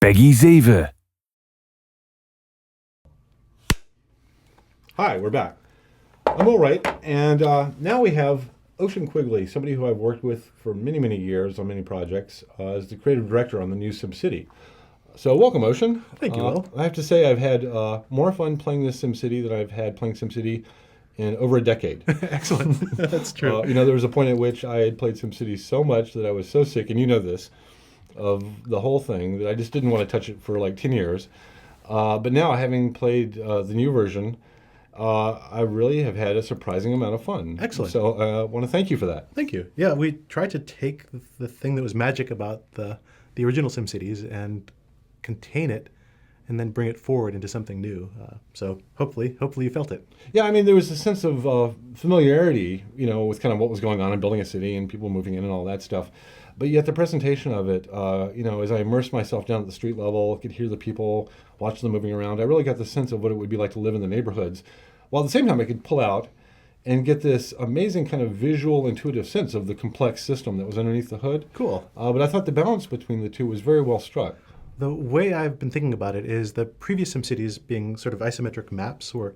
Peggy 7. Hi, we're back. I'm Wright, and now we have Ocean Quigley, somebody who I've worked with for many, many years on many projects, as the creative director on the new SimCity. So welcome, Ocean. Thank you, Will. I have to say I've had more fun playing this SimCity than I've had playing SimCity in over a decade. Excellent. That's true. There was a point at which I had played SimCity so much that I was so sick, and you know this, of the whole thing, that I just didn't want to touch it for like 10 years. But now, having played the new version, I really have had a surprising amount of fun. Excellent. So I want to thank you for that. Thank you. Yeah, we tried to take the thing that was magic about the original SimCities and contain it and then bring it forward into something new. So hopefully you felt it. Yeah, I mean, there was a sense of familiarity, with kind of what was going on in building a city and people moving in and all that stuff. But yet the presentation of it, as I immersed myself down at the street level, could hear the people, watch them moving around, I really got the sense of what it would be like to live in the neighborhoods. While at the same time I could pull out and get this amazing kind of visual, intuitive sense of the complex system that was underneath the hood. Cool. But I thought the balance between the two was very well struck. The way I've been thinking about it is the previous SimCities being sort of isometric maps were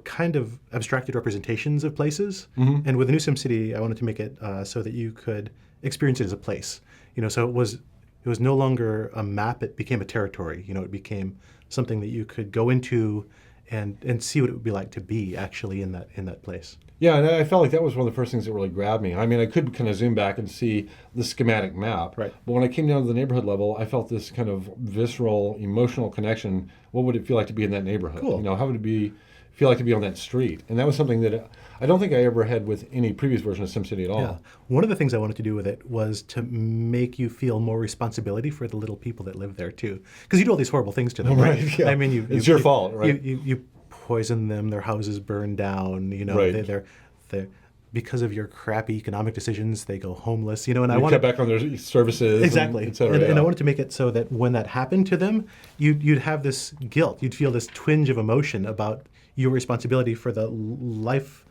kind of abstracted representations of places. Mm-hmm. And with the new SimCity, I wanted to make it so that you could experience it as a place. So it was no longer a map, it became a territory. It became something that you could go into and see what it would be like to be actually in that place. Yeah, and I felt like that was one of the first things that really grabbed me. I mean, I could kind of zoom back and see the schematic map, right? But when I came down to the neighborhood level, I felt this kind of visceral, emotional connection. What would it feel like to be in that neighborhood? Cool. How would it feel like to be on that street? And that was something that I don't think I ever had with any previous version of SimCity at all. Yeah. One of the things I wanted to do with it was to make you feel more responsibility for the little people that live there too, because you do all these horrible things to them, right? Yeah. I mean, it's your fault, right? You poison them, their houses burn down. Right. They're because of your crappy economic decisions, they go homeless. And I cut back on their services, exactly, et cetera, and I wanted to make it so that when that happened to them, you'd have this guilt, you'd feel this twinge of emotion about your responsibility for the life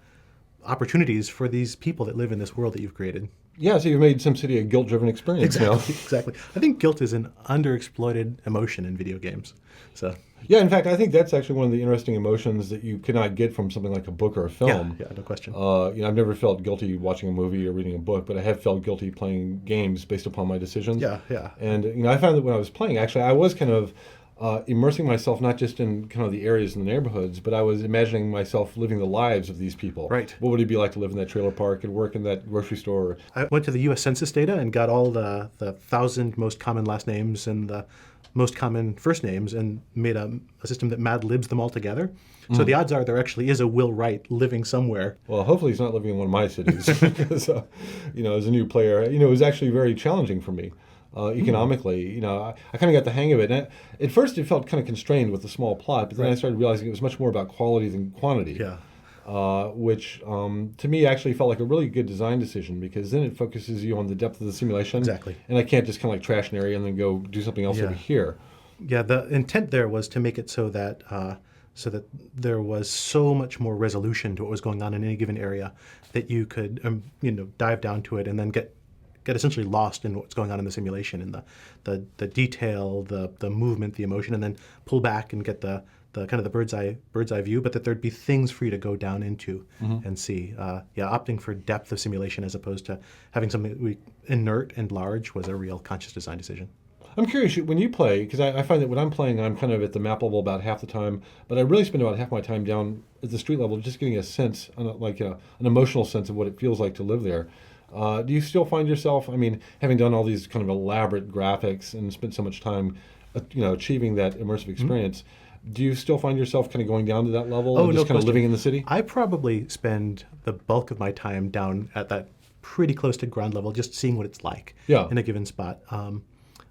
opportunities for these people that live in this world that you've created. Yeah, so you've made SimCity a guilt-driven experience now. Exactly. I think guilt is an underexploited emotion in video games. So. Yeah, in fact, I think that's actually one of the interesting emotions that you cannot get from something like a book or a film. Yeah, no question. I've never felt guilty watching a movie or reading a book, but I have felt guilty playing games based upon my decisions. Yeah. And I found that when I was playing, actually, I was kind of immersing myself not just in kind of the areas and the neighborhoods, but I was imagining myself living the lives of these people. Right. What would it be like to live in that trailer park and work in that grocery store? I went to the U.S. Census data and got all the 1,000 most common last names and the most common first names and made a system that Mad Libs them all together. So the odds are there actually is a Will Wright living somewhere. Well, hopefully he's not living in one of my cities because, as a new player, it was actually very challenging for me. Economically, I kind of got the hang of it. And at first, it felt kind of constrained with the small plot, but then I started realizing it was much more about quality than quantity. Yeah. Which to me actually felt like a really good design decision because then it focuses you on the depth of the simulation. Exactly. And I can't just kind of like trash an area and then go do something else over here. Yeah, the intent there was to make it so that there was so much more resolution to what was going on in any given area that you could dive down to it and then get essentially lost in what's going on in the simulation and the detail, the movement, the emotion, and then pull back and get the kind of the bird's eye view, but that there'd be things for you to go down into and see. Opting for depth of simulation as opposed to having something inert and large was a real conscious design decision. I'm curious, when you play, because I find that when I'm playing, I'm kind of at the map level about half the time, but I really spend about half my time down at the street level just getting a sense, an emotional sense of what it feels like to live there. Do you still find yourself, having done all these kind of elaborate graphics and spent so much time, achieving that immersive experience, do you still find yourself kind of going down to that level and just kind of living in the city? I probably spend the bulk of my time down at that pretty close to ground level, just seeing what it's like in a given spot.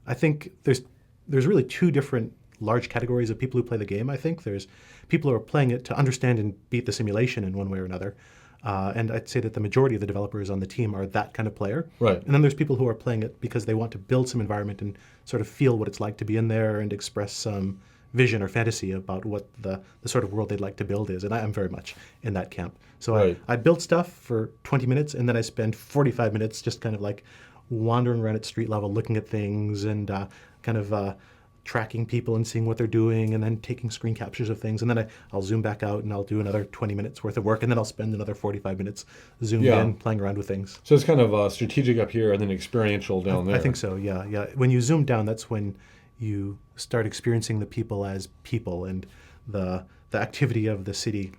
I think there's really two different large categories of people who play the game. I think there's people who are playing it to understand and beat the simulation in one way or another. And I'd say that the majority of the developers on the team are that kind of player. Right. And then there's people who are playing it because they want to build some environment and sort of feel what it's like to be in there and express some vision or fantasy about what the sort of world they'd like to build is. And I am very much in that camp. So I build stuff for 20 minutes and then I spend 45 minutes just kind of like wandering around at street level, looking at things and kind of tracking people and seeing what they're doing, and then taking screen captures of things, and then I'll zoom back out and I'll do another 20 minutes worth of work, and then I'll spend another 45 minutes zoomed Yeah. in playing around with things. So it's kind of strategic up here and then experiential down there. I think so. Yeah, yeah. When you zoom down, that's when you start experiencing the people as people, and the activity of the city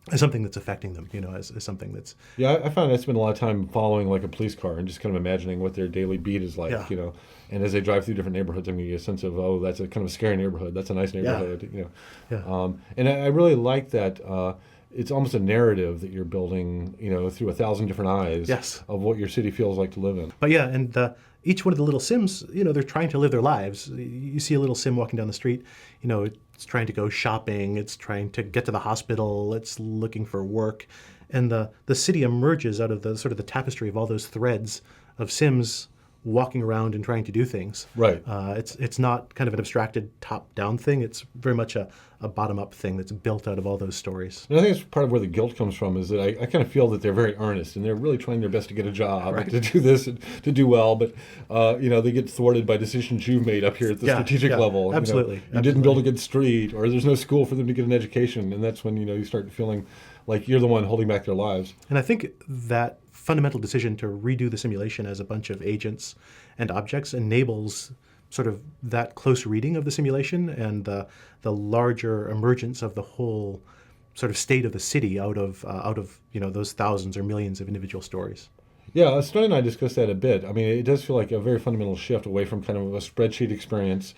as something that's affecting them, as something that's... Yeah, I found I spend a lot of time following like a police car and just kind of imagining what their daily beat is like, Yeah. And as they drive through different neighborhoods, I'm getting a sense of, oh, that's a kind of a scary neighborhood. That's a nice neighborhood, Yeah. And I really like that it's almost a narrative that you're building, through 1,000 different eyes Yes. of what your city feels like to live in. But yeah, and each one of the little Sims, they're trying to live their lives. You see a little Sim walking down the street, it's trying to go shopping, it's trying to get to the hospital, it's looking for work. And the city emerges out of the sort of the tapestry of all those threads of Sims walking around and trying to do things. Right. It's not kind of an abstracted top-down thing. It's very much a bottom-up thing that's built out of all those stories. And I think it's part of where the guilt comes from is that I kind of feel that they're very earnest and they're really trying their best to get a job, Right. to do this and to do well, but they get thwarted by decisions you've made up here at the strategic level. Absolutely. You didn't build a good street, or there's no school for them to get an education, and that's when you start feeling like you're the one holding back their lives. And I think that fundamental decision to redo the simulation as a bunch of agents and objects enables sort of that close reading of the simulation and the larger emergence of the whole sort of state of the city out of those thousands or millions of individual stories. Yeah, Snow and I discussed that a bit. I mean, it does feel like a very fundamental shift away from kind of a spreadsheet experience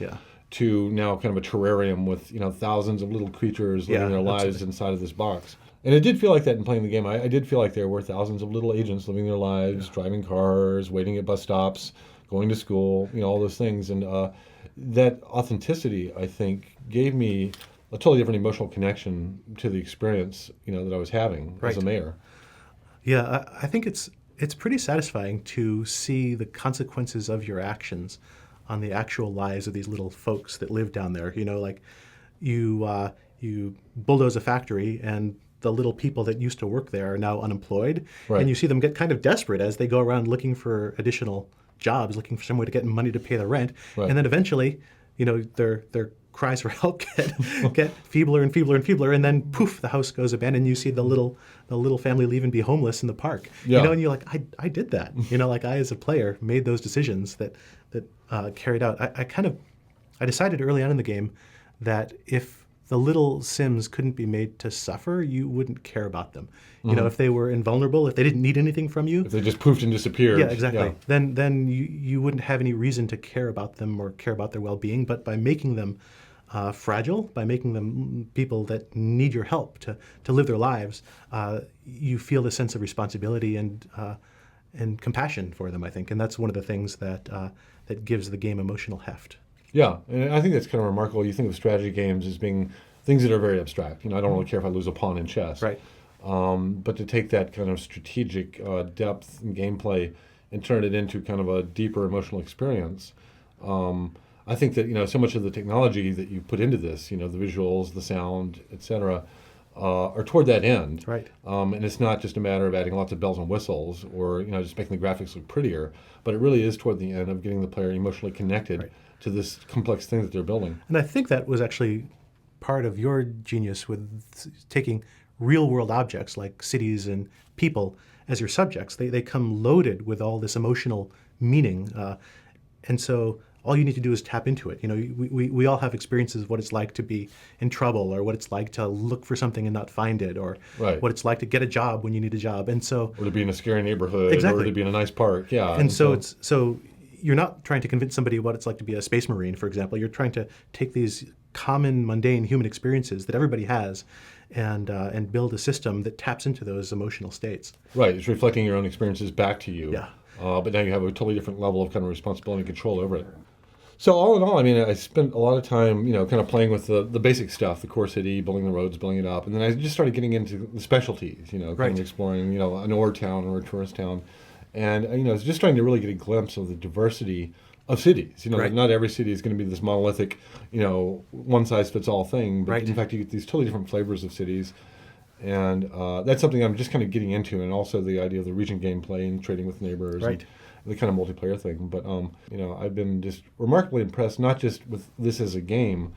to now kind of a terrarium with thousands of little creatures living their lives absolutely. inside of this box. And it did feel like that in playing the game. I did feel like there were thousands of little agents living their lives, driving cars, waiting at bus stops, going to school, all those things. And that authenticity, I think, gave me a totally different emotional connection to the experience, that I was having as a mayor. Yeah, I think it's pretty satisfying to see the consequences of your actions on the actual lives of these little folks that live down there. Like you bulldoze a factory and the little people that used to work there are now unemployed. Right. And you see them get kind of desperate as they go around looking for additional jobs, looking for some way to get money to pay the rent. Right. And then eventually, their cries for help get feebler and feebler and feebler, and then poof, the house goes abandoned. You see the little family leave and be homeless in the park. Yeah. And you're like, I did that. Like I as a player made those decisions that carried out. I decided early on in the game that if the little Sims couldn't be made to suffer, you wouldn't care about them. If they were invulnerable, if they didn't need anything from you, If they just poofed and disappeared. yeah, exactly. Then you wouldn't have any reason to care about them or care about their well-being. But by making them fragile, by making them people that need your help to live their lives, you feel a sense of responsibility and compassion for them, I think. And that's one of the things that gives the game emotional heft. Yeah, and I think that's kind of remarkable. You think of strategy games as being things that are very abstract. I don't really care if I lose a pawn in chess. Right. But to take that kind of strategic depth and gameplay and turn it into kind of a deeper emotional experience, I think that so much of the technology that you put into this, the visuals, the sound, etc., are toward that end. Right. And it's not just a matter of adding lots of bells and whistles or just making the graphics look prettier, but it really is toward the end of getting the player emotionally connected to this complex thing that they're building. And I think that was actually part of your genius with taking real-world objects like cities and people as your subjects. They come loaded with all this emotional meaning. And so all you need to do is tap into it. We all have experiences of what it's like to be in trouble, or what it's like to look for something and not find it, or what it's like to get a job when you need a job. And so, or to be in a scary neighborhood, exactly. or to be in a nice park. Yeah. And so you're not trying to convince somebody what it's like to be a space marine, for example. You're trying to take these common, mundane human experiences that everybody has and build a system that taps into those emotional states. Right. It's reflecting your own experiences back to you. Yeah. But now you have a totally different level of kind of responsibility and control over it. So all in all, I spent a lot of time, kind of playing with the basic stuff, the core city, building the roads, building it up. And then I just started getting into the specialties, kind of exploring, an ore town or a tourist town. And, I was just trying to really get a glimpse of the diversity of cities. Not every city is going to be this monolithic, one-size-fits-all thing. But in fact, you get these totally different flavors of cities. And that's something I'm just kind of getting into. And also the idea of the region gameplay and trading with neighbors. Right. the kind of multiplayer thing. But I've been just remarkably impressed, not just with this as a game,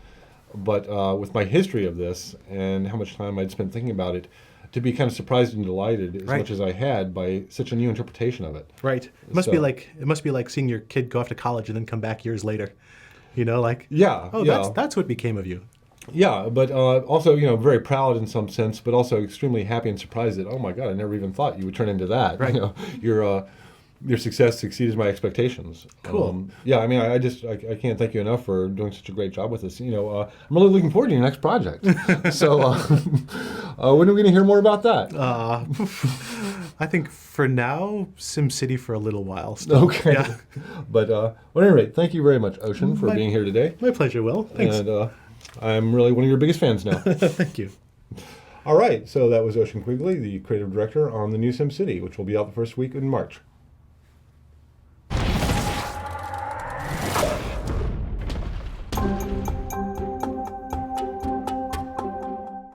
but with my history of this and how much time I'd spent thinking about it, to be kind of surprised and delighted as much as I had by such a new interpretation of it. Right. It must be like seeing your kid go off to college and then come back years later. That's what became of you. Yeah, but also, very proud in some sense, but also extremely happy and surprised that, oh my God, I never even thought you would turn into that. Right. Your success exceeded my expectations. Cool. I can't thank you enough for doing such a great job with this. I'm really looking forward to your next project. So, when are we going to hear more about that? I think for now, SimCity for a little while still. Okay. Yeah. But at any rate, thank you very much, Ocean, for being here today. My pleasure, Will. Thanks. And I'm really one of your biggest fans now. Thank you. All right, so that was Ocean Quigley, the creative director on the new SimCity, which will be out the first week in March.